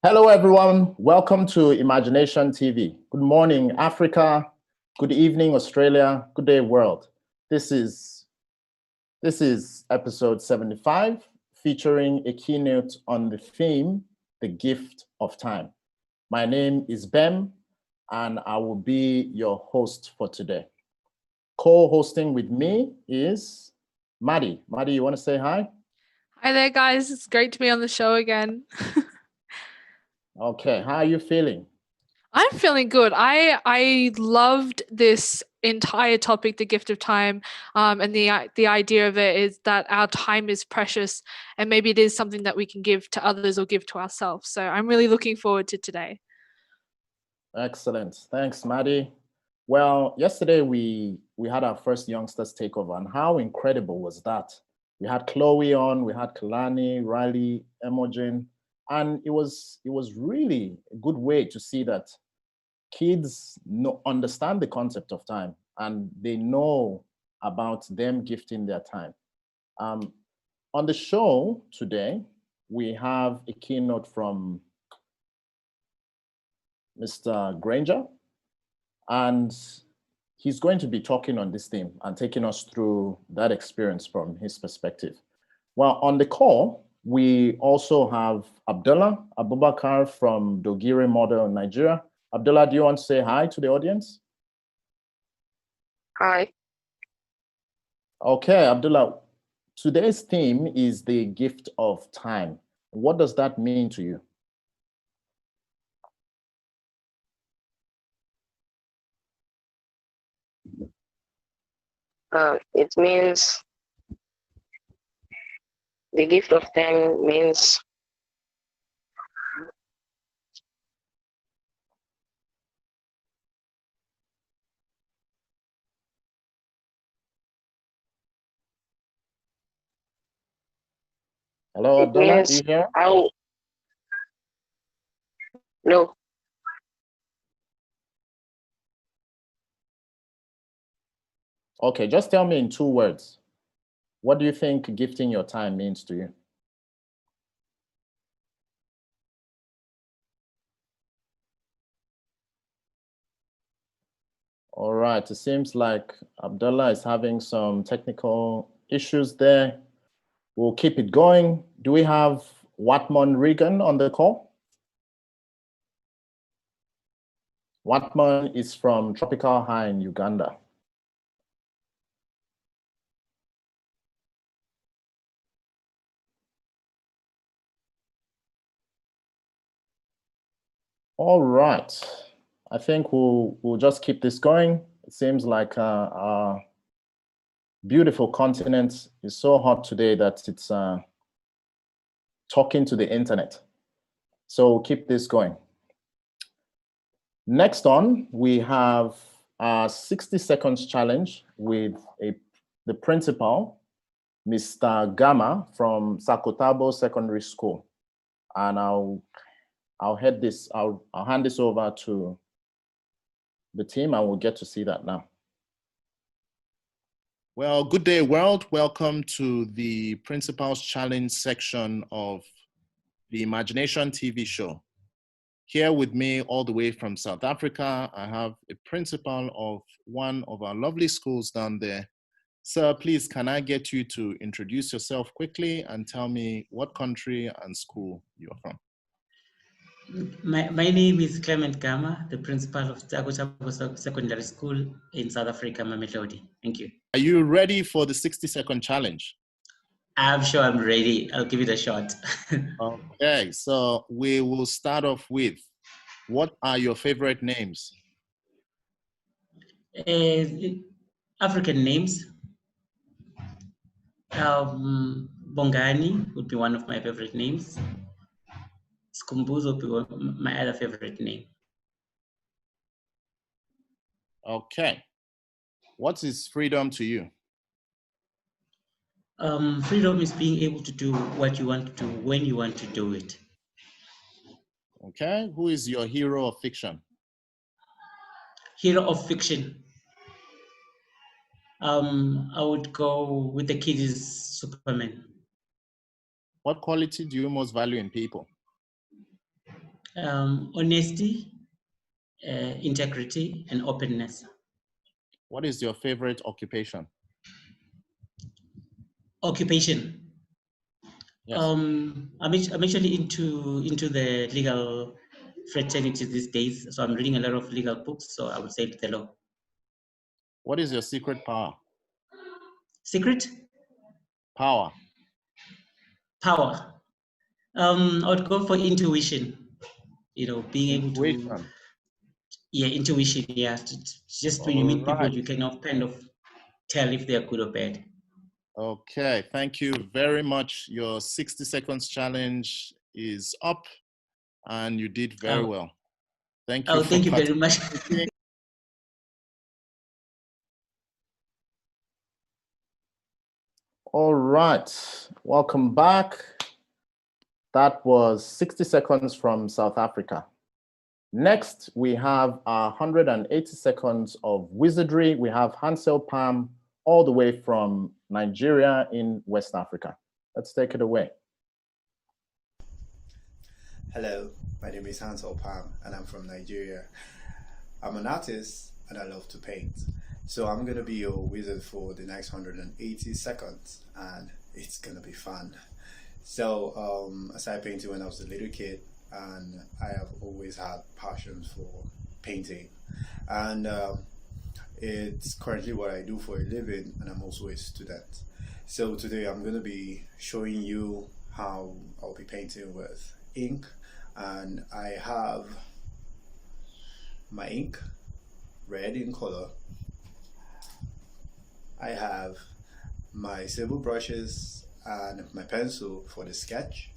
Hello, everyone. Welcome to IMAGI-NATION TV. Good morning, Africa. Good evening, Australia. Good day, world. This is episode 75, featuring a keynote on the theme, The Gift of Time. My name is Ben, and I will be your host for today. Co-hosting with me is Maddie. Maddie, you want to say hi? Hi there, guys. It's great to be on the show again. Okay, how are you feeling? I'm feeling good. I loved this entire topic, the gift of time, and the idea of it is that our time is precious, and maybe it is something that we can give to others or give to ourselves. So I'm really looking forward to today. Excellent. Thanks, Maddie. Well, yesterday we had our first youngsters takeover, and how incredible was that? We had Chloe on, we had Kalani, Riley, Imogen, and it was really a good way to see that kids understand the concept of time, and they know about them gifting their time. On the show today, we have a keynote from Mr. Granger, and he's going to be talking on this theme and taking us through that experience from his perspective. Well, on the call, we also have Abdullah Abubakar from Dogire Model, Nigeria. Abdullah, do you want to say hi to the audience? Hi. Okay, Abdullah, today's theme is the gift of time. What does that mean to you? It means the gift of time means Hello, Abdullah, do you hear? No. Okay, just tell me in 2 words. What do you think gifting your time means to you? All right, it seems like Abdullah is having some technical issues there. We'll keep it going. Do we have Watmon Regan on the call? Watmon is from Tropical High in Uganda. All right, I think we'll just keep this going. It seems like our beautiful continent is so hot today that it's talking to the internet. So we'll keep this going. Next on, we have a 60 seconds challenge with the principal, Mr. Gama from Sakotabo Secondary School. And I'll hand this over to the team, and we'll get to see that now. Well, good day, world. Welcome to the Principal's Challenge section of the IMAGI-NATION TV show. Here with me all the way from South Africa, I have a principal of one of our lovely schools down there. Sir, please, can I get you to introduce yourself quickly and tell me what country and school you're from? My name is Clement Gama, the principal of Sakotabo Secondary School in South Africa, Mamelodi. Thank you. Are you ready for the 60-second challenge? I'm sure I'm ready. I'll give it a shot. Okay, so we will start off with, what are your favorite names? African names. Bongani would be one of my favorite names. Skumbuzo would be my other favorite name. Okay. What is freedom to you? Freedom is being able to do what you want to do when you want to do it. Okay. Who is your hero of fiction? Hero of fiction. I would go with the kid is Superman. What quality do you most value in people? Honesty, integrity, and openness. What is your favorite occupation? Occupation. Yes. I'm actually into the legal fraternity these days, so I'm reading a lot of legal books. So I would say the law. What is your secret power? Secret Power. power. I would go for intuition. You know, being able to. Intuition. Yeah, intuition. Yeah, just when you meet people, Alright. you can kind of tell if they're good or bad. Okay, thank you very much. Your 60 seconds challenge is up and you did very Oh. well. Thank you. Oh, for thank you very much. participating. All right, welcome back. That was 60 seconds from South Africa. Next, we have 180 seconds of wizardry. We have Hansel Palm all the way from Nigeria in West Africa. Let's take it away. Hello, my name is Hansel Palm and I'm from Nigeria. I'm an artist and I love to paint. So I'm going to be your wizard for the next 180 seconds and it's going to be fun. So I started painting when I was a little kid and I have always had passion for painting. And it's currently what I do for a living and I'm also a student. So today I'm going to be showing you how I'll be painting with ink. And I have my ink, red in color. I have my silver brushes and my pencil for the sketch.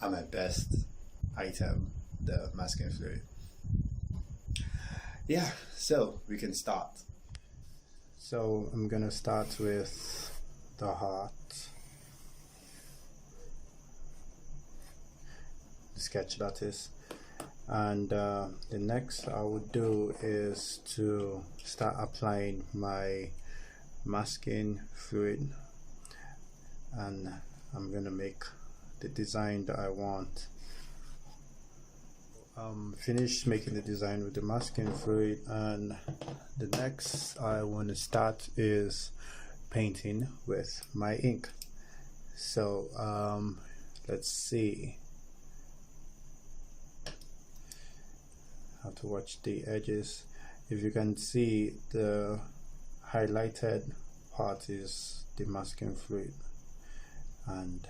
And my best item, the masking fluid. Yeah, so we can start. So I'm gonna start with the heart. Sketch that is, and the next I would do is to start applying my masking fluid, and I'm gonna make the design that I want. Finished making the design with the masking fluid, and the next I want to start is painting with my ink. So let's see. How to watch the edges. If you can see, the highlighted part is the masking fluid and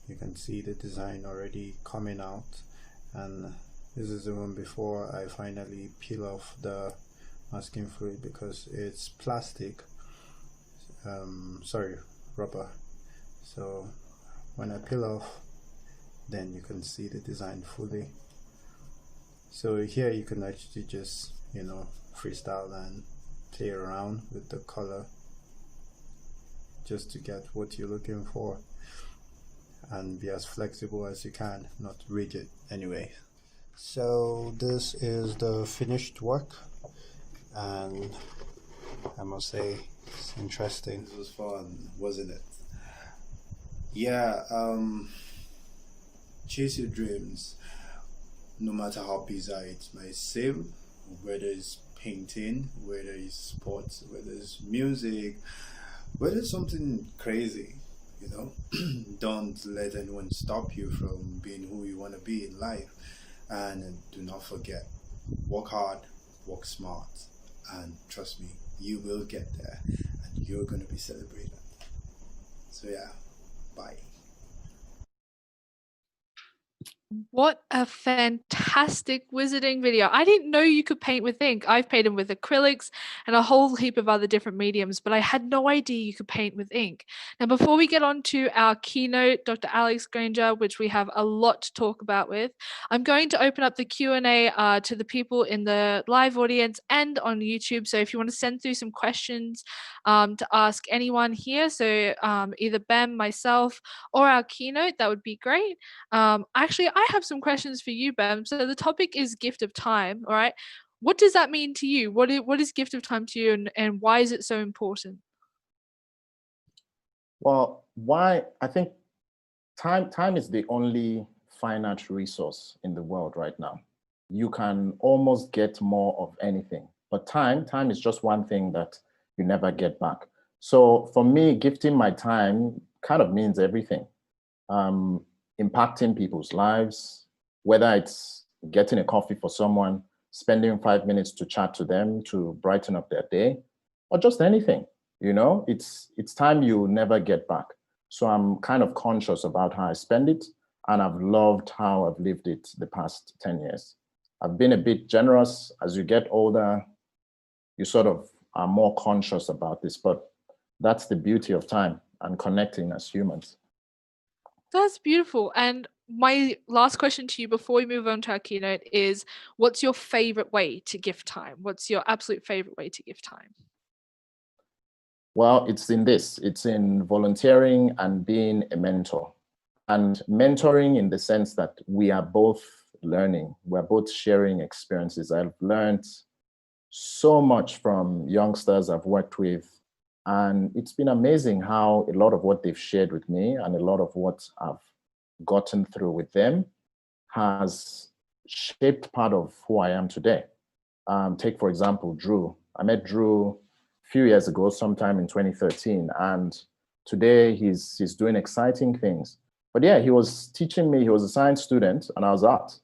you can see the design already coming out, and this is the one before I finally peel off the masking fluid because it's plastic, sorry, rubber. So when I peel off, then you can see the design fully. So here you can actually just, you know, freestyle and play around with the color just to get what you're looking for and be as flexible as you can, not rigid anyway. So this is the finished work and I must say it's interesting. This was fun, wasn't it? Yeah, chase your dreams. No matter how bizarre it might seem, whether it's painting, whether it's sports, whether it's music, whether it's something crazy, you know, don't let anyone stop you from being who you want to be in life. And do not forget, work hard, work smart, and trust me, you will get there and you're going to be celebrated. So yeah, bye. What a fantastic wizarding video. I didn't know you could paint with ink. I've painted with acrylics and a whole heap of other different mediums, but I had no idea you could paint with ink. Now, before we get on to our keynote, Dr. Alex Granger, which we have a lot to talk about with, I'm going to open up the Q&A to the people in the live audience and on YouTube. So if you want to send through some questions to ask anyone here, so either Ben, myself, or our keynote, that would be great. Actually, I have some questions for you, Bam. So the topic is gift of time. All right. What does that mean to you? What is gift of time to you, and why is it so important? Well, why? I think time is the only finite resource in the world right now. You can almost get more of anything, but time is just one thing that you never get back. So for me, gifting my time kind of means everything. Impacting people's lives, whether it's getting a coffee for someone, spending 5 minutes to chat to them to brighten up their day, or just anything. It's time you never get back. So I'm kind of conscious about how I spend it, and I've loved how I've lived it the past 10 years. I've been a bit generous. As you get older, you sort of are more conscious about this, but that's the beauty of time and connecting as humans. That's beautiful. And my last question to you before we move on to our keynote is, what's your favorite way to gift time? What's your absolute favorite way to gift time? Well, it's in volunteering and being a mentor. And mentoring in the sense that we are both learning, we're both sharing experiences. I've learned so much from youngsters I've worked with. And it's been amazing how a lot of what they've shared with me and a lot of what I've gotten through with them has shaped part of who I am today. Take, for example, Drew. I met Drew a few years ago, sometime in 2013, and today he's doing exciting things. But yeah, he was teaching me, he was a science student, and I was art.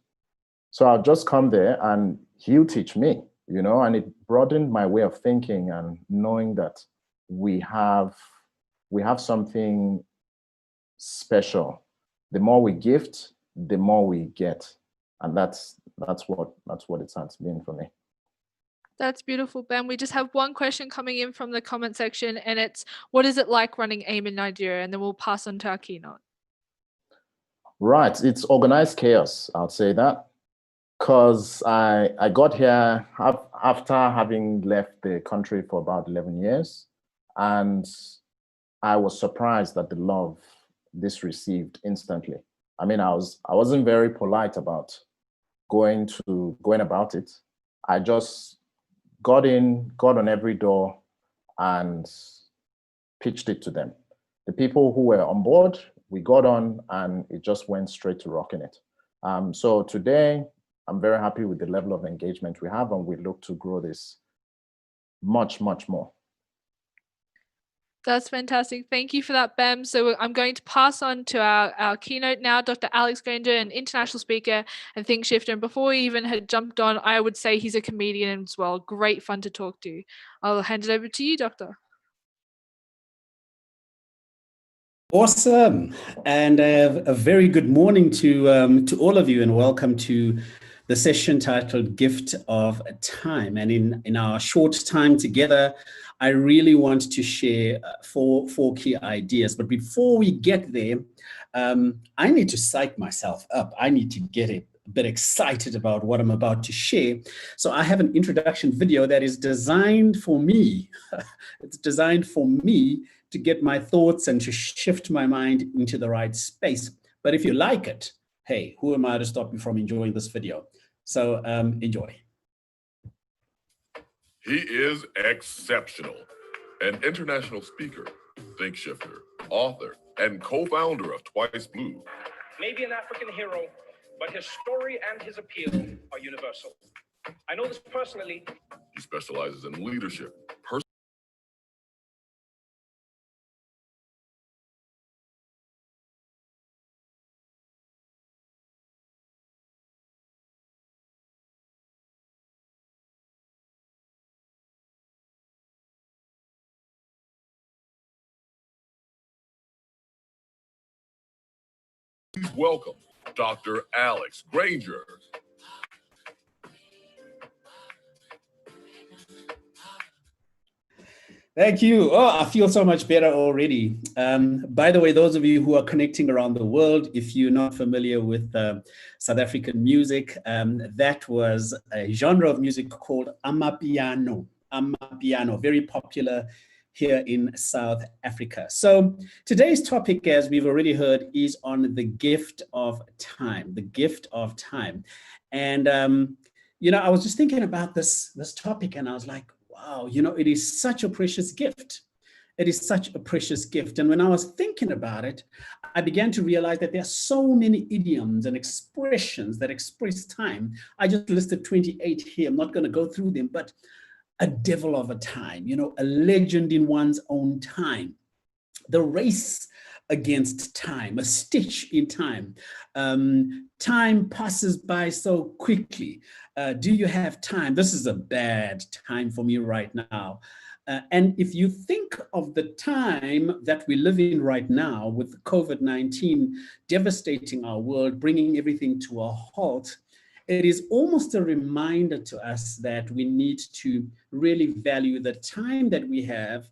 So I'll just come there and he'll teach me, and it broadened my way of thinking and knowing that we have something special. The more we gift, the more we get. And that's what it has been for me. That's beautiful, Ben. We just have one question coming in from the comment section, and it's, what is it like running AIM in Nigeria? And then we'll pass on to our keynote. Right, it's organized chaos, I'll say that. Because I got here after having left the country for about 11 years. And I was surprised at the love this received instantly. I mean, I wasn't very polite about going about it. I just got on every door and pitched it to them. The people who were on board, we got on and it just went straight to rocking it. So today, I'm very happy with the level of engagement we have, and we look to grow this much, much more. That's fantastic. Thank you for that, Bem. So I'm going to pass on to our keynote now, Dr. Alex Granger, an international speaker and think shifter. And before we even had jumped on, I would say he's a comedian as well. Great fun to talk to. I'll hand it over to you, Doctor. Awesome. And a very good morning to all of you, and welcome to the session titled Gift of Time. And in our short time together, I really want to share four key ideas. But before we get there, I need to psych myself up. I need to get a bit excited about what I'm about to share. So I have an introduction video that is designed for me. It's designed for me to get my thoughts and to shift my mind into the right space. But if you like it, hey, who am I to stop you from enjoying this video? So enjoy. He is exceptional. An international speaker, think shifter, author, and co-founder of Twice Blue. Maybe an African hero, but his story and his appeal are universal. I know this personally. He specializes in leadership, Please welcome Dr. Alex Granger. Thank you. Oh, I feel so much better already. By the way, those of you who are connecting around the world, if you're not familiar with South African music, that was a genre of music called Amapiano. Amapiano, very popular here in South Africa. So today's topic, as we've already heard, is on the gift of time, the gift of time. And, you know, I was just thinking about this topic and I was like, wow, you know, it is such a precious gift. It is such a precious gift. And when I was thinking about it, I began to realize that there are so many idioms and expressions that express time. I just listed 28 here. I'm not going to go through them, but a devil of a time, you know, a legend in one's own time, the race against time, a stitch in time. Time passes by so quickly. Do you have time? This is a bad time for me right now. And if you think of the time that we live in right now with COVID-19 devastating our world, bringing everything to a halt, it is almost a reminder to us that we need to really value the time that we have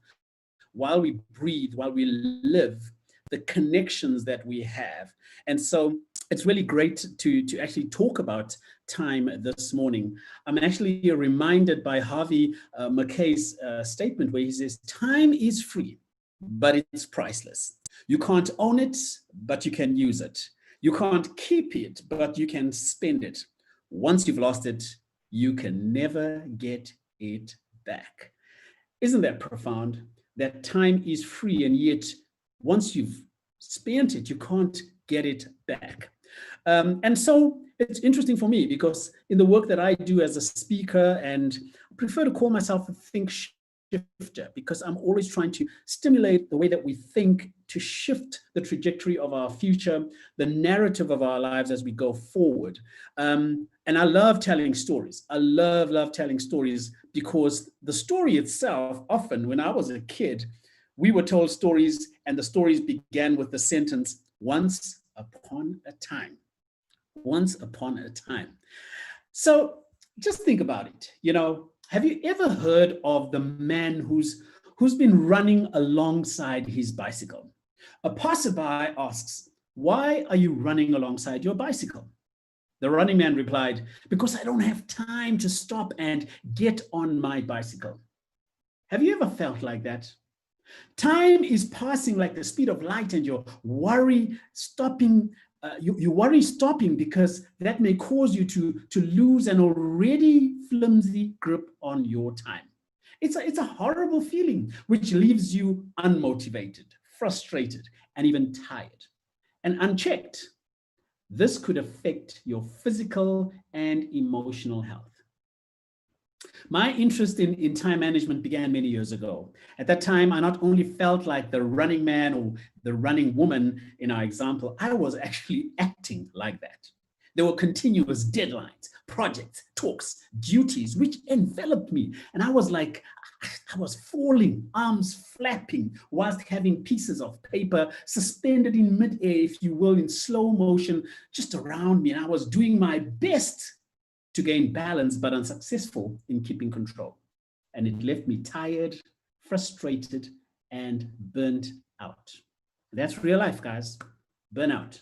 while we breathe, while we live, the connections that we have. And so it's really great to actually talk about time this morning. I'm actually reminded by Harvey Mackay's statement where he says, time is free, but it's priceless. You can't own it, but you can use it. You can't keep it, but you can spend it. Once you've lost it, you can never get it back. Isn't that profound? That time is free, and yet once you've spent it, you can't get it back. And so it's interesting for me because in the work that I do as a speaker, and I prefer to call myself a think shifter because I'm always trying to stimulate the way that we think to shift the trajectory of our future, the narrative of our lives as we go forward. And I love telling stories. I love telling stories because the story itself, often when I was a kid, we were told stories and the stories began with the sentence, once upon a time. Once upon a time. So just think about it. You know, have you ever heard of the man who's been running alongside his bicycle? A passerby asks, why are you running alongside your bicycle? The running man replied, because I don't have time to stop and get on my bicycle. Have you ever felt like that? Time is passing like the speed of light and you worry stopping because that may cause you to lose an already flimsy grip on your time. It's a horrible feeling which leaves you unmotivated, frustrated, and even tired. And unchecked, this could affect your physical and emotional health. My interest in time management began many years ago. At that time, I not only felt like the running man or the running woman in our example, I was actually acting like that. There were continuous deadlines, projects, talks, duties, which enveloped me. And I was like, I was falling, arms flapping, whilst having pieces of paper suspended in midair, if you will, in slow motion, just around me. And I was doing my best to gain balance, but unsuccessful in keeping control. And it left me tired, frustrated, and burnt out. That's real life, guys, burnout.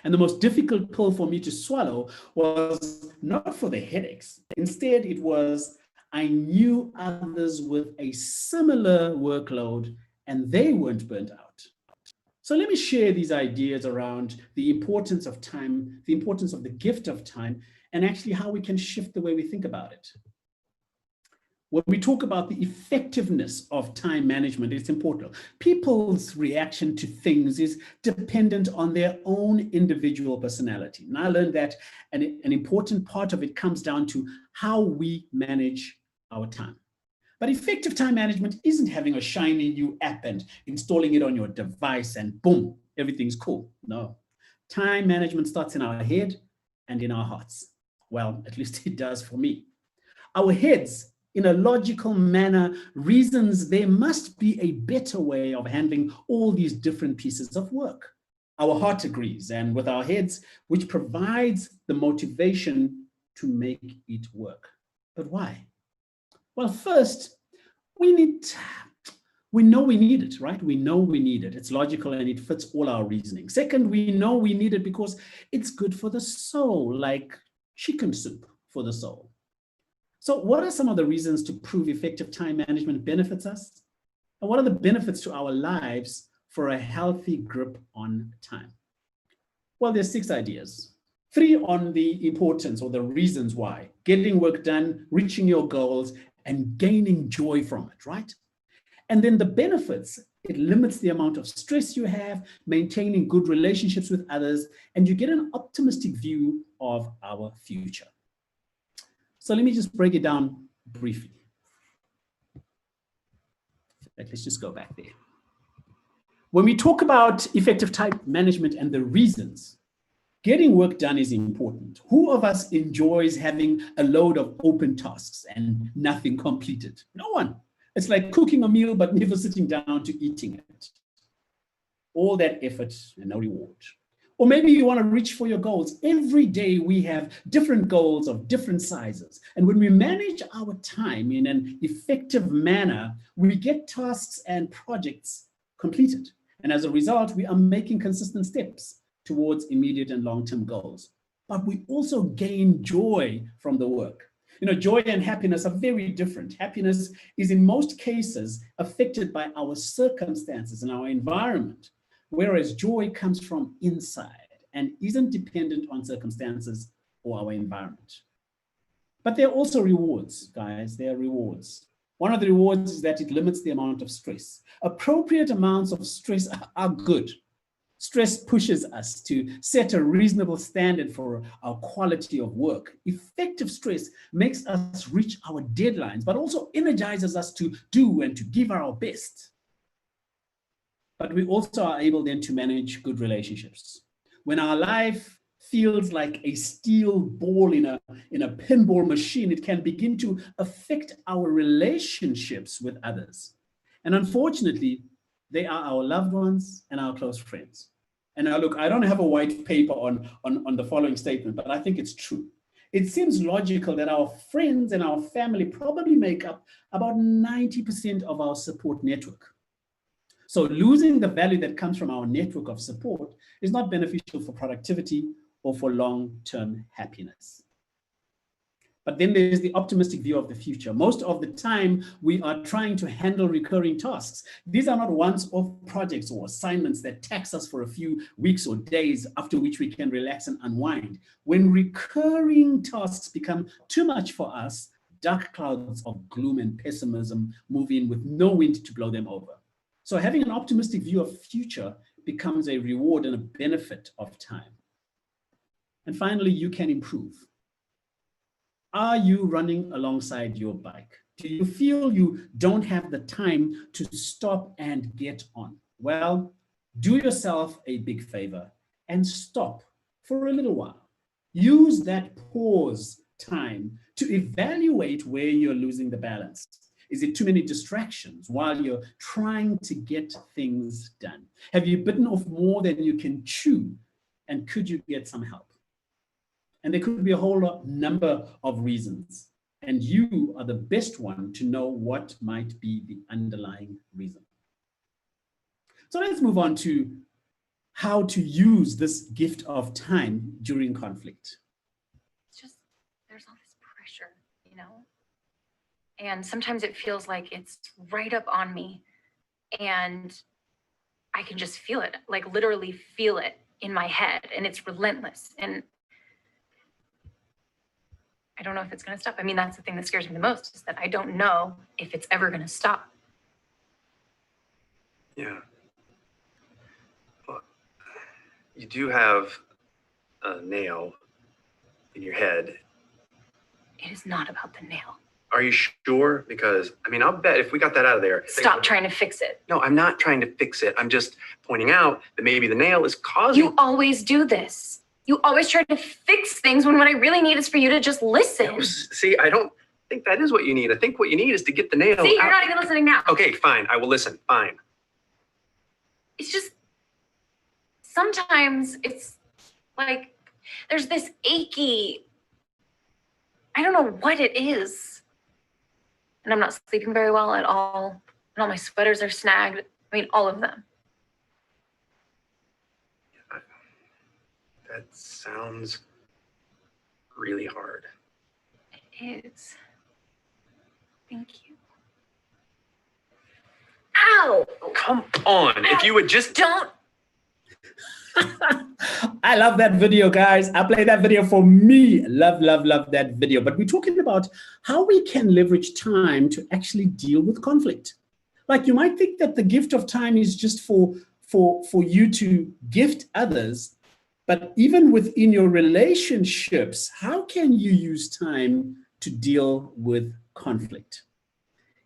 And the most difficult pill for me to swallow was not for the headaches. Instead, it was, I knew others with a similar workload and they weren't burnt out. So let me share these ideas around the importance of time, the importance of the gift of time, and actually how we can shift the way we think about it. When we talk about the effectiveness of time management, it's important. People's reaction to things is dependent on their own individual personality. And I learned that an important part of it comes down to how we manage our time. But effective time management isn't having a shiny new app and installing it on your device and boom, everything's cool. No, time management starts in our head and in our hearts. Well, at least it does for me. Our heads, in a logical manner, reasons there must be a better way of handling all these different pieces of work. Our heart agrees, and with our heads, which provides the motivation to make it work. But why? Well, first, we know we need it, right? We know we need it. It's logical and it fits all our reasoning. Second, we know we need it because it's good for the soul, like chicken soup for the soul. So what are some of the reasons to prove effective time management benefits us? And what are the benefits to our lives for a healthy grip on time? Well, there's 6 ideas. 3 on the importance or the reasons why: getting work done, reaching your goals, and gaining joy from it, right? And then the benefits: it limits the amount of stress you have, maintaining good relationships with others, and you get an optimistic view of our future. So let me just break it down briefly. Let's just go back there. When we talk about effective time management and the reasons, getting work done is important. Who of us enjoys having a load of open tasks and nothing completed? No one. It's like cooking a meal but never sitting down to eating it. All that effort and no reward. Or maybe you want to reach for your goals. Every day we have different goals of different sizes. And when we manage our time in an effective manner, we get tasks and projects completed. And as a result, we are making consistent steps towards immediate and long-term goals. But we also gain joy from the work. You know, joy and happiness are very different. Happiness is in most cases affected by our circumstances and our environment, whereas joy comes from inside and isn't dependent on circumstances or our environment. But there are also rewards, guys. There are rewards. One of the rewards is that it limits the amount of stress. Appropriate amounts of stress are good. Stress pushes us to set a reasonable standard for our quality of work. Effective stress makes us reach our deadlines, but also energizes us to do and to give our best. But we also are able then to manage good relationships. When our life feels like a steel ball in a pinball machine, it can begin to affect our relationships with others. And unfortunately, they are our loved ones and our close friends. And now look, I don't have a white paper on the following statement, but I think it's true. It seems logical that our friends and our family probably make up about 90% of our support network. So losing the value that comes from our network of support is not beneficial for productivity or for long-term happiness. But then there's the optimistic view of the future. Most of the time, we are trying to handle recurring tasks. These are not once-off projects or assignments that tax us for a few weeks or days, after which we can relax and unwind. When recurring tasks become too much for us, dark clouds of gloom and pessimism move in with no wind to blow them over. So having an optimistic view of future becomes a reward and a benefit of time. And finally, you can improve. Are you running alongside your bike? Do you feel you don't have the time to stop and get on? Well, do yourself a big favor and stop for a little while. Use that pause time to evaluate where you're losing the balance. Is it too many distractions while you're trying to get things done? Have you bitten off more than you can chew? And could you get some help? And there could be a whole number of reasons. And you are the best one to know what might be the underlying reason. So let's move on to how to use this gift of time during conflict. It's just, there's all this pressure, you know? And sometimes it feels like it's right up on me and I can just feel it, like literally feel it in my head, and it's relentless. And I don't know if it's going to stop. I mean, that's the thing that scares me the most, is that I don't know if it's ever going to stop. Yeah. Well, you do have a nail in your head. It is not about the nail. Are you sure? Because, I mean, I'll bet if we got that out of there. Stop trying to fix it. No, I'm not trying to fix it. I'm just pointing out that maybe the nail is causing. You always do this. You always try to fix things when what I really need is for you to just listen. No, see, I don't think that is what you need. I think what you need is to get the nail See, you're out. not even listening now. Okay, fine. I will listen. Fine. It's just sometimes it's like there's this achy, I don't know what it is. And I'm not sleeping very well at all. And all my sweaters are snagged. I mean, all of them. That sounds really hard. It is. Thank you. Ow! Come on, if you would just... Don't. I love that video, guys. I play that video for me. Love, love, love that video. But we're talking about how we can leverage time to actually deal with conflict. Like, you might think that the gift of time is just for you to gift others, but even within your relationships, how can you use time to deal with conflict?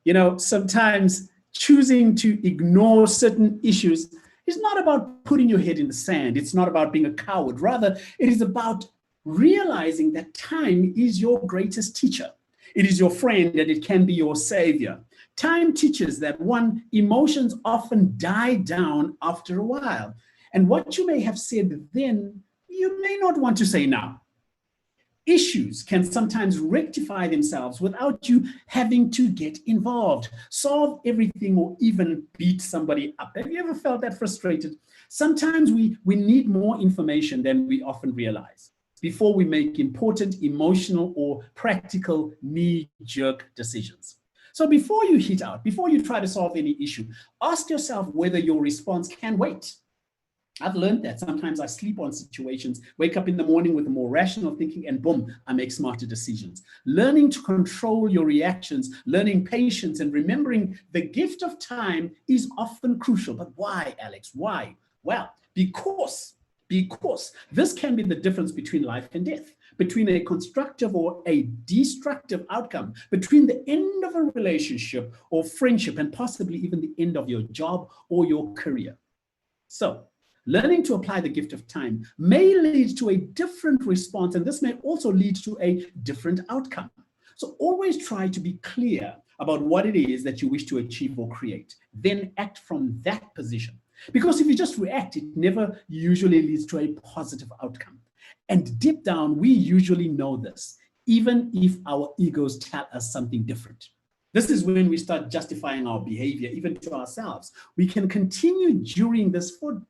You know, sometimes choosing to ignore certain issues is not about putting your head in the sand. It's not about being a coward. Rather, it is about realizing that time is your greatest teacher. It is your friend and it can be your savior. Time teaches that one, emotions often die down after a while. And what you may have said then, you may not want to say now. Issues can sometimes rectify themselves without you having to get involved, solve everything, or even beat somebody up. Have you ever felt that frustrated? Sometimes we need more information than we often realize before we make important emotional or practical knee-jerk decisions. So before you hit out, before you try to solve any issue, ask yourself whether your response can wait. I've learned that sometimes I sleep on situations, wake up in the morning with a more rational thinking, and boom, I make smarter decisions. Learning to control your reactions, learning patience, and remembering the gift of time is often crucial. But why, Alex? Why? Well, because this can be the difference between life and death, between a constructive or a destructive outcome, between the end of a relationship or friendship, and possibly even the end of your job or your career. So, learning to apply the gift of time may lead to a different response, and this may also lead to a different outcome. So always try to be clear about what it is that you wish to achieve or create, then act from that position. Because if you just react, it never usually leads to a positive outcome. And deep down, we usually know this, even if our egos tell us something different. This is when we start justifying our behavior, even to ourselves. We can continue doing this for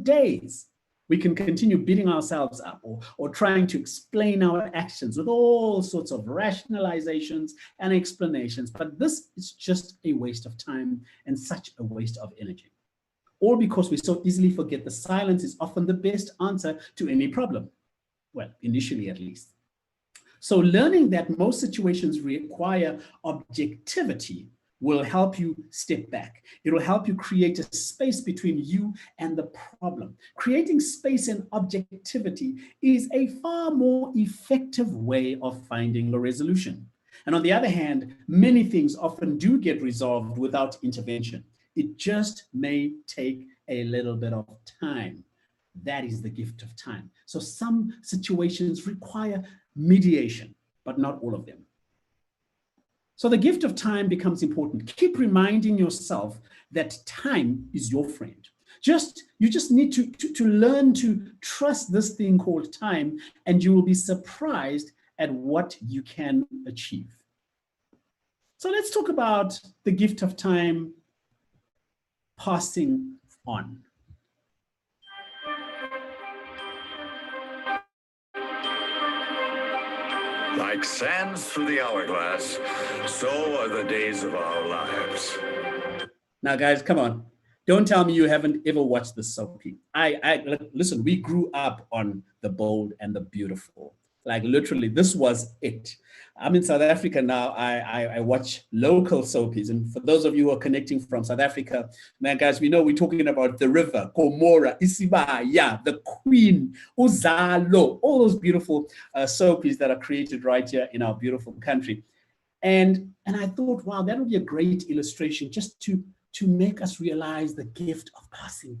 days. We can continue beating ourselves up or trying to explain our actions with all sorts of rationalizations and explanations. But this is just a waste of time and such a waste of energy. All because we so easily forget the silence is often the best answer to any problem. Well, initially at least. So learning that most situations require objectivity will help you step back. It will help you create a space between you and the problem. Creating space and objectivity is a far more effective way of finding a resolution. And on the other hand, many things often do get resolved without intervention. It just may take a little bit of time. That is the gift of time. So some situations require mediation, but not all of them. So the gift of time becomes important. Keep reminding yourself that time is your friend. You just need to learn to trust this thing called time, and you will be surprised at what you can achieve. So let's talk about the gift of time passing on. Like sands through the hourglass, so are the days of our lives. Now, guys, come on. Don't tell me you haven't ever watched the soapy. Listen, we grew up on The Bold and the Beautiful. Like literally, this was it. I'm in South Africa now. I watch local soapies. And for those of you who are connecting from South Africa, man, guys, we know we're talking about The River, Komora, Isibaya, The Queen, Uzalo, all those beautiful soapies that are created right here in our beautiful country. And I thought, wow, that would be a great illustration just to make us realize the gift of passing,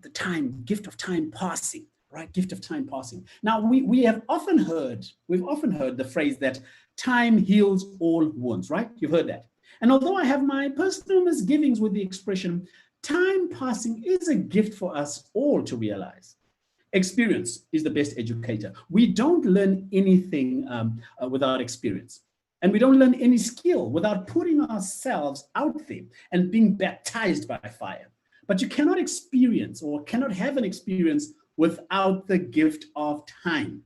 the time, gift of time passing. Right, gift of time passing. Now, we've often heard the phrase that time heals all wounds, right? You've heard that. And although I have my personal misgivings with the expression, time passing is a gift for us all to realize. Experience is the best educator. We don't learn anything without experience. And we don't learn any skill without putting ourselves out there and being baptized by fire. But you cannot experience or cannot have an experience without the gift of time.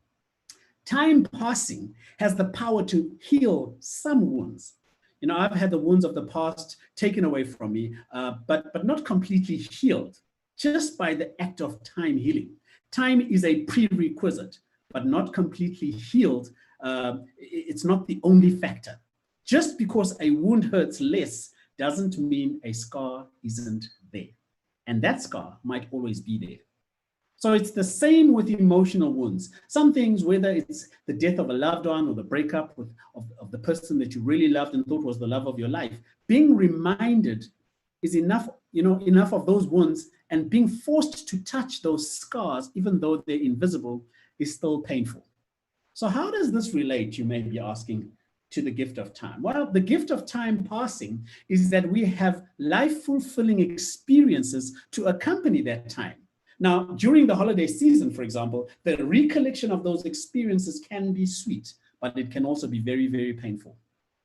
Time passing has the power to heal some wounds. You know, I've had the wounds of the past taken away from me, but not completely healed, just by the act of time healing. Time is a prerequisite, but not completely healed. It's not the only factor. Just because a wound hurts less doesn't mean a scar isn't there. And that scar might always be there. So it's the same with emotional wounds. Some things, whether it's the death of a loved one or the breakup of the person that you really loved and thought was the love of your life, being reminded is enough, enough of those wounds, and being forced to touch those scars, even though they're invisible, is still painful. So how does this relate, you may be asking, to the gift of time? Well, the gift of time passing is that we have life-fulfilling experiences to accompany that time. Now, during the holiday season, for example, the recollection of those experiences can be sweet, but it can also be very, very painful.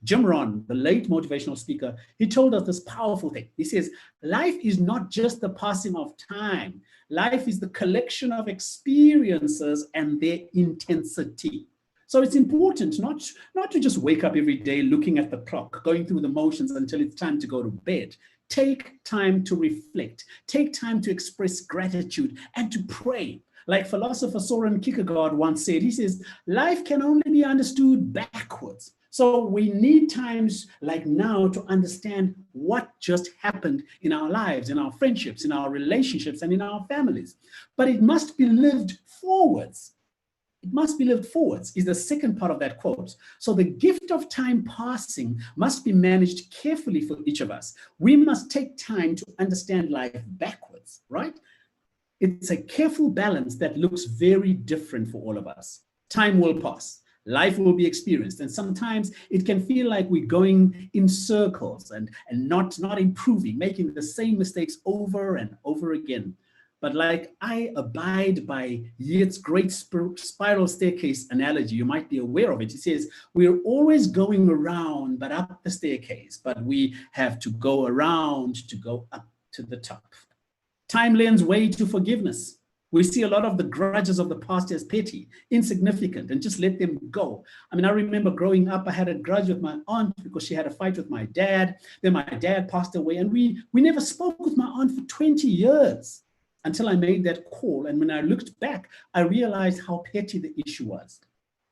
Jim Rohn, the late motivational speaker, he told us this powerful thing. He says, life is not just the passing of time. Life is the collection of experiences and their intensity. So it's important not to just wake up every day looking at the clock, going through the motions until it's time to go to bed. Take time to reflect. Take time to express gratitude and to pray. Like philosopher Soren Kierkegaard once said, he says, life can only be understood backwards. So we need times like now to understand what just happened in our lives, in our friendships, in our relationships, and in our families. But it must be lived forwards. It must be lived forwards is the second part of that quote. So the gift of time passing must be managed carefully for each of us. We must take time to understand life backwards, right? It's a careful balance that looks very different for all of us. Time will pass. Life will be experienced, and sometimes it can feel like we're going in circles and not improving, making the same mistakes over and over again. But like I abide by Yeats's great spiral staircase analogy, you might be aware of it. He says, we're always going around, but up the staircase, but we have to go around to go up to the top. Time lends way to forgiveness. We see a lot of the grudges of the past as petty, insignificant, and just let them go. I mean, I remember growing up, I had a grudge with my aunt because she had a fight with my dad. Then my dad passed away, and we never spoke with my aunt for 20 years until I made that call. And when I looked back, I realized how petty the issue was.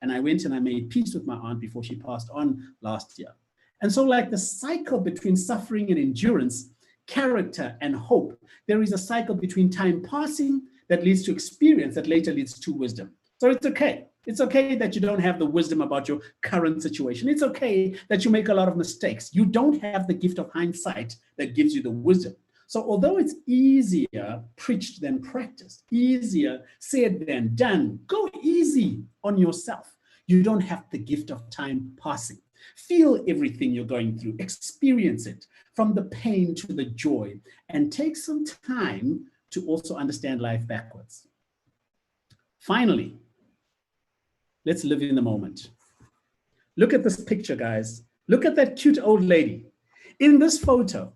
And I went and I made peace with my aunt before she passed on last year. And so like the cycle between suffering and endurance, character and hope, there is a cycle between time passing that leads to experience that later leads to wisdom. So it's okay. It's okay that you don't have the wisdom about your current situation. It's okay that you make a lot of mistakes. You don't have the gift of hindsight that gives you the wisdom. So although it's easier preached than practiced, easier said than done, go easy on yourself. You don't have the gift of time passing. Feel everything you're going through, experience it from the pain to the joy, and take some time to also understand life backwards. Finally, let's live in the moment. Look at this picture, guys. Look at that cute old lady. In this photo,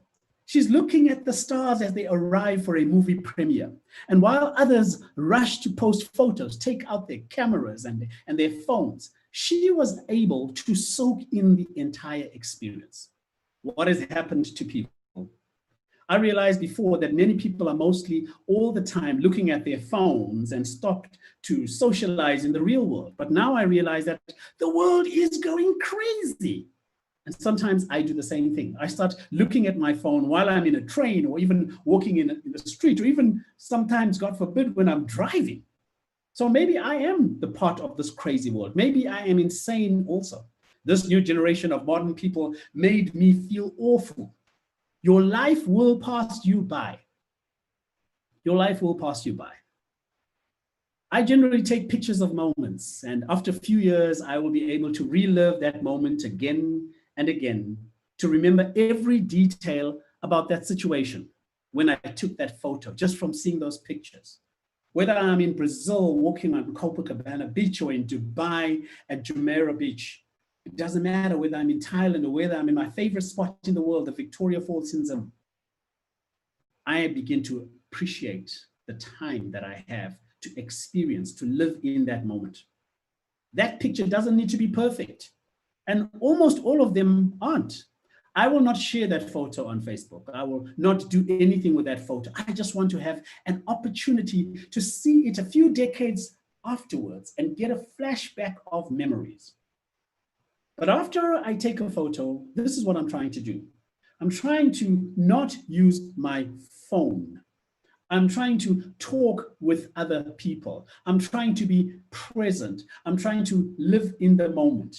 she's looking at the stars as they arrive for a movie premiere. And while others rush to post photos, take out their cameras and their phones, she was able to soak in the entire experience. What has happened to people? I realized before that many people are mostly all the time looking at their phones and stopped to socialize in the real world. But now I realize that the world is going crazy. And sometimes I do the same thing. I start looking at my phone while I'm in a train or even walking in the street, or even sometimes, God forbid, when I'm driving. So maybe I am the part of this crazy world. Maybe I am insane also. This new generation of modern people made me feel awful. Your life will pass you by. Your life will pass you by. I generally take pictures of moments, and after a few years, I will be able to relive that moment again and again, to remember every detail about that situation. when I took that photo, just from seeing those pictures. Whether I'm in Brazil walking on Copacabana Beach or in Dubai at Jumeirah Beach, it doesn't matter whether I'm in Thailand or whether I'm in my favorite spot in the world, the Victoria Falls in Zim. I begin to appreciate the time that I have to experience, to live in that moment. That picture doesn't need to be perfect. And almost all of them aren't. I will not share that photo on Facebook. I will not do anything with that photo. I just want to have an opportunity to see it a few decades afterwards and get a flashback of memories. But after I take a photo, this is what I'm trying to do. I'm trying to not use my phone. I'm trying to talk with other people. I'm trying to be present. I'm trying to live in the moment,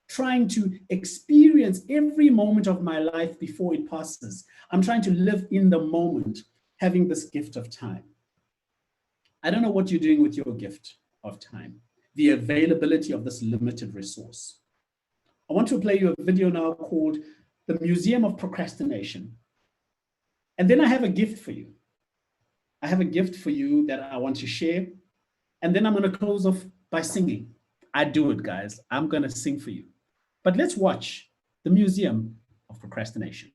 trying to experience every moment of my life before it passes. I'm trying to live in the moment, having this gift of time. I don't know what you're doing with your gift of time, the availability of this limited resource. I want to play you a video now called The Museum of Procrastination. And then I have a gift for you. I have a gift for you that I want to share. And then I'm going to close off by singing. I do it, guys. I'm going to sing for you. But let's watch The Museum of Procrastination.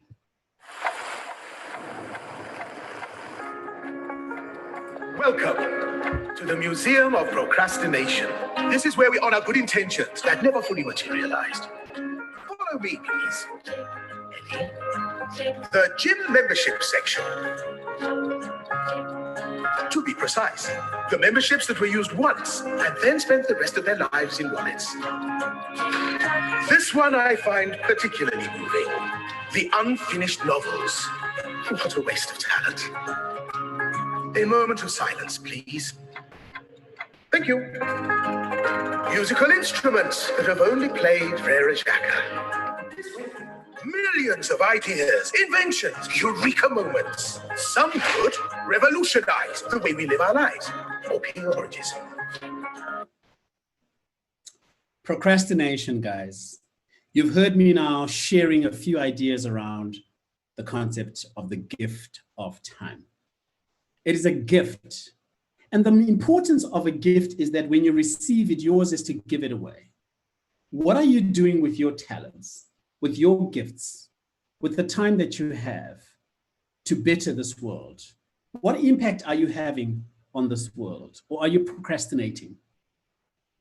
Welcome to the Museum of Procrastination. This is where we honor good intentions that never fully materialized. Follow me, please. The gym membership section. To be precise, the memberships that were used once and then spent the rest of their lives in wallets. This one I find particularly moving. The unfinished novels. What a waste of talent. A moment of silence, please. Thank you. Musical instruments that have only played Frere Jacques. Millions of ideas, inventions, eureka moments. Some could revolutionize the way we live our lives. Or peel oranges. Procrastination, guys. You've heard me now sharing a few ideas around the concept of the gift of time. It is a gift. And the importance of a gift is that when you receive it, yours is to give it away. What are you doing with your talents, with your gifts, with the time that you have to better this world? What impact are you having on this world? Or are you procrastinating?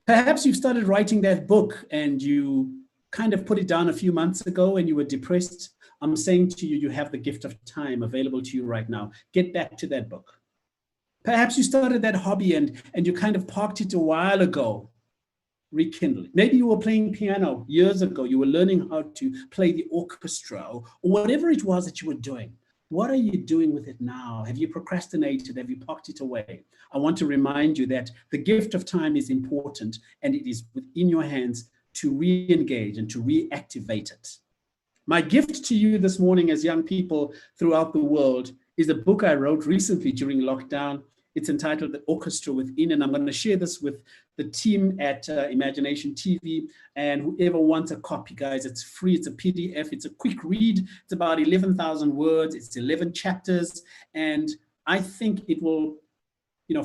Perhaps you've started writing that book and you kind of put it down a few months ago and you were depressed. I'm saying to you, you have the gift of time available to you right now. Get back to that book. Perhaps you started that hobby and you kind of parked it a while ago. Rekindle it. Maybe you were playing piano years ago. You were learning how to play the orchestra or whatever it was that you were doing. What are you doing with it now? Have you procrastinated? Have you parked it away? I want to remind you that the gift of time is important and it is within your hands to re-engage and to reactivate it. My gift to you this morning as young people throughout the world is a book I wrote recently during lockdown. It's entitled The Orchestra Within, and I'm going to share this with the team at IMAGI-NATION TV, and whoever wants a copy, guys, it's free. It's a PDF. It's a quick read. It's about 11,000 words. It's 11 chapters, and I think it will,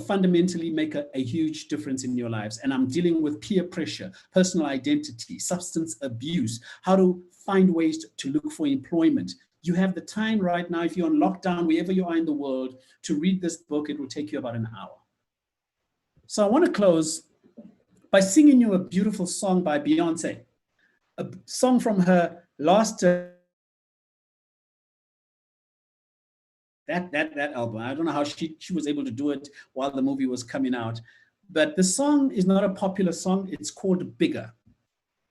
fundamentally make a huge difference in your lives. And I'm dealing with peer pressure, personal identity, substance abuse, how to find ways to look for employment. You have the time right now, if you're on lockdown, wherever you are in the world, to read this book. It will take you about an hour. So I want to close by singing you a beautiful song by Beyonce, a song from her last that album. I don't know how she was able to do it while the movie was coming out, but the song is not a popular song. It's called Bigger.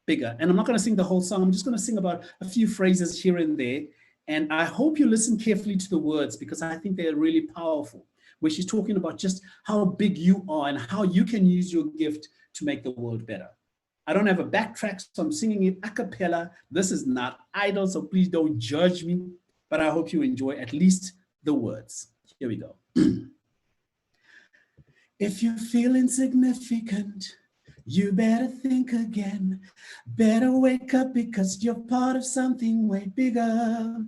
And I'm not going to sing the whole song. I'm just going to sing about a few phrases here and there. And I hope you listen carefully to the words because I think they're really powerful, where she's talking about just how big you are and how you can use your gift to make the world better. I don't have a backtrack, so I'm singing it a cappella. This is not idle, so please don't judge me, but I hope you enjoy at least the words. Here we go. If you feel insignificant, You better think again, better wake up, because you're part of something way bigger.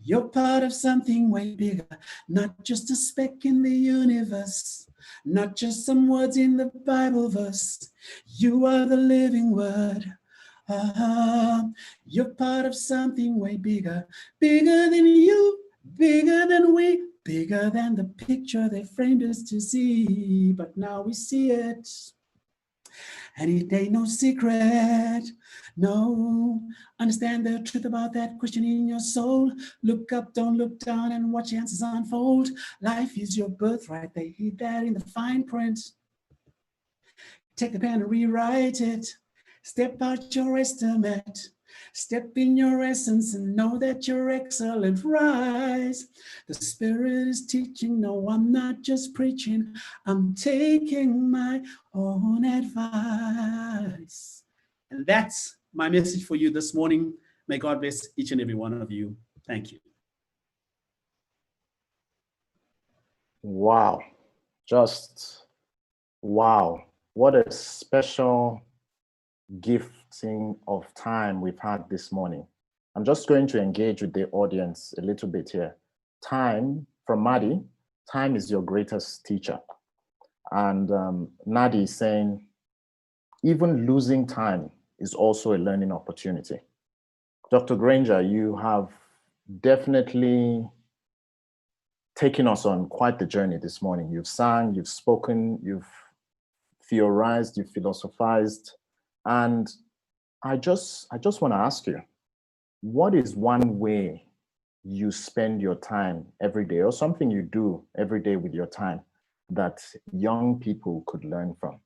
You're part of something way bigger, not just a speck in the universe, not just some words in the Bible verse. You are the living word. You're part of something way bigger, bigger than you, bigger than we, bigger than the picture they framed us to see. But now we see it. And it ain't no secret, no. Understand the truth about that question in your soul. Look up, don't look down, and watch the answers unfold. Life is your birthright, they hid that in the fine print. Take the pen and rewrite it. Step out your estimate. Step in your essence and know that you're excellent. Rise. The Spirit is teaching. No, I'm not just preaching. I'm taking my own advice. And that's my message for you this morning. May God bless each and every one of you. Thank you. Wow. Just wow. What a special gifting of time we've had this morning. I'm just going to engage with the audience a little bit here. Time, from Maddie, time is your greatest teacher. And Nadi is saying, even losing time is also a learning opportunity. Dr. Granger, you have definitely taken us on quite the journey this morning. You've sang, you've spoken, you've theorized, you've philosophized. And I just want to ask you, what is one way you spend your time every day, or something you do every day with your time that young people could learn from?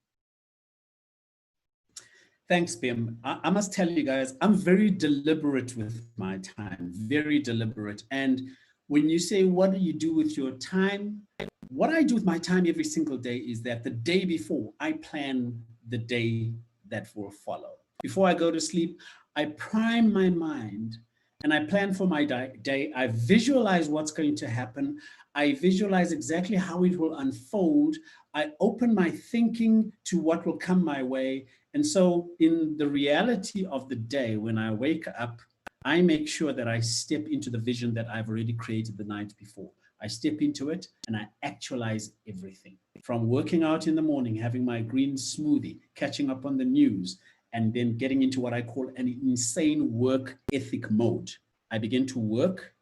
Thanks, Bim. I must tell you guys, I'm very deliberate with my time, very deliberate. And when you say, what do you do with your time? What I do with my time every single day is that the day before, I plan the day that will follow. Before I go to sleep, I prime my mind and I plan for my day. I visualize what's going to happen. I visualize exactly how it will unfold. I open my thinking to what will come my way. And so in the reality of the day, when I wake up, I make sure that I step into the vision that I've already created the night before. I step into it and I actualize everything. From working out in the morning, having my green smoothie, catching up on the news, and then getting into what I call an insane work ethic mode. I begin to work,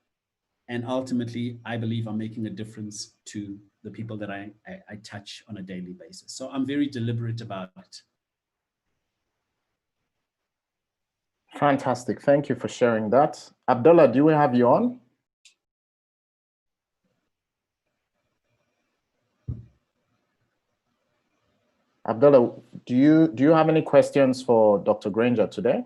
and ultimately, I believe I'm making a difference to the people that I touch on a daily basis. So I'm very deliberate about it. Fantastic. Thank you for sharing that. Abdullah, do we have you on? Abdullah, do you have any questions for Dr. Granger today?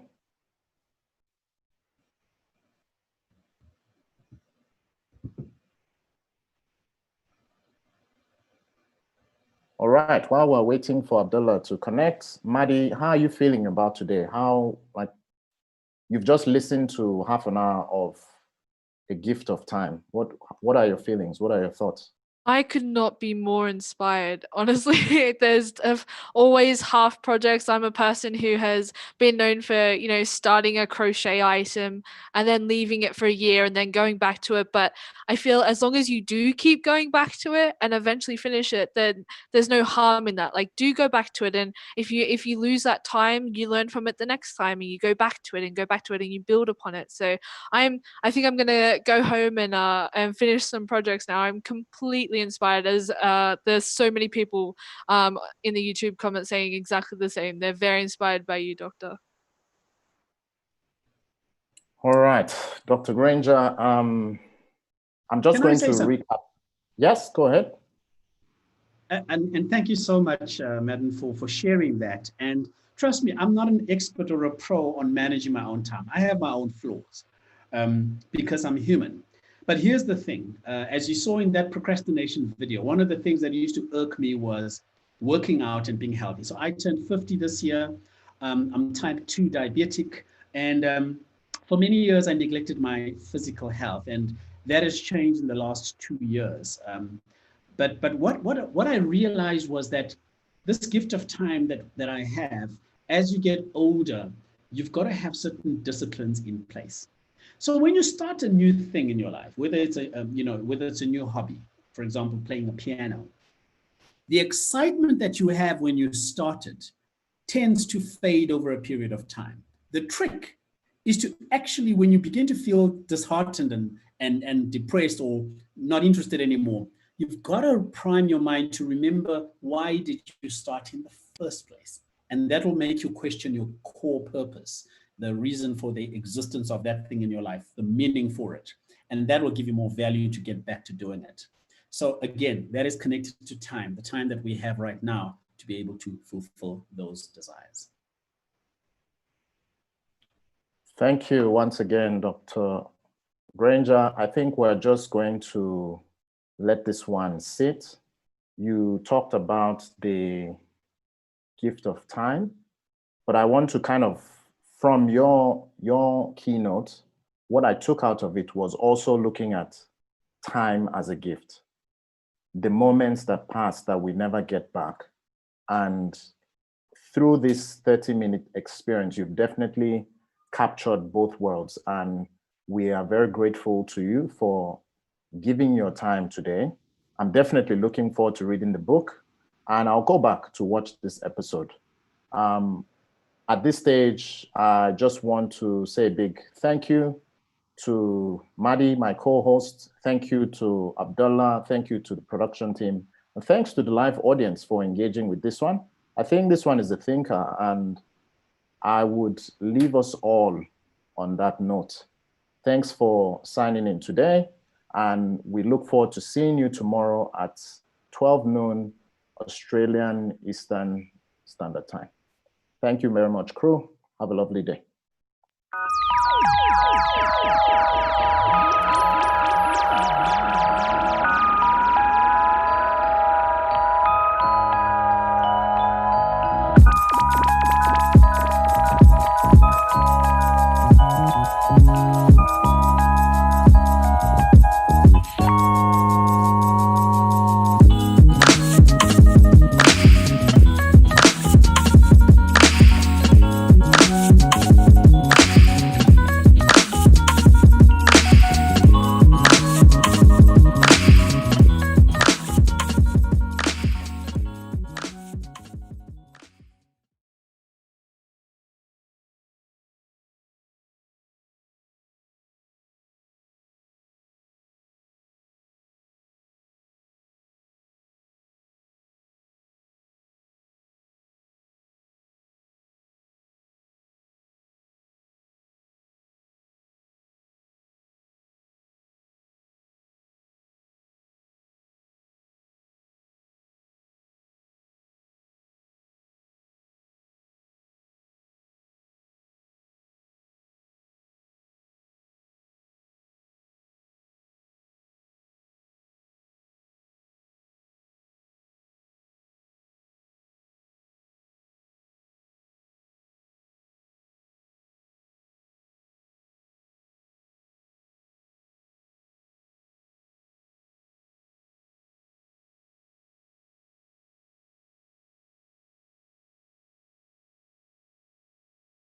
All right, while we're waiting for Abdullah to connect, Maddie, how are you feeling about today? How, like, you've just listened to half an hour of a gift of time. What are your feelings? What are your thoughts? I could not be more inspired. Honestly, there's always half projects. I'm a person who has been known for, starting a crochet item and then leaving it for a year and then going back to it. But I feel as long as you do keep going back to it and eventually finish it, then there's no harm in that. Like, do go back to it. And if you lose that time, you learn from it the next time and you go back to it and go back to it and you build upon it. So I think I'm gonna go home and finish some projects now. I'm completely inspired, as there's so many people in the YouTube comments saying exactly the same. They're very inspired by you, Doctor. All right, Dr. Granger, I'm just going to recap. Yes, go ahead. And thank you so much, Madden, for sharing that. And trust me, I'm not an expert or a pro on managing my own time. I have my own flaws because I'm human. But here's the thing, as you saw in that procrastination video, one of the things that used to irk me was working out and being healthy. So I turned 50 this year. I'm type 2 diabetic. And for many years, I neglected my physical health. And that has changed in the last 2 years. But what I realized was that this gift of time that I have, as you get older, you've got to have certain disciplines in place. So when you start a new thing in your life, whether it's whether it's a new hobby, for example, playing a piano, the excitement that you have when you started tends to fade over a period of time. The trick is to actually, when you begin to feel disheartened and depressed or not interested anymore, you've got to prime your mind to remember, why did you start in the first place? And that will make you question your core purpose, the reason for the existence of that thing in your life, the meaning for it. And that will give you more value to get back to doing it. So again, that is connected to time, the time that we have right now to be able to fulfill those desires. Thank you once again, Dr. Granger. I think we're just going to let this one sit. You talked about the gift of time, but I want to kind of, from your keynote, what I took out of it was also looking at time as a gift, the moments that pass that we never get back. And through this 30-minute experience, you've definitely captured both worlds. And we are very grateful to you for giving your time today. I'm definitely looking forward to reading the book, and I'll go back to watch this episode. At this stage, I just want to say a big thank you to Maddie, my co-host. Thank you to Abdullah. Thank you to the production team. And thanks to the live audience for engaging with this one. I think this one is a thinker, and I would leave us all on that note. Thanks for signing in today, and we look forward to seeing you tomorrow at 12 noon Australian Eastern Standard Time. Thank you very much, crew. Have a lovely day.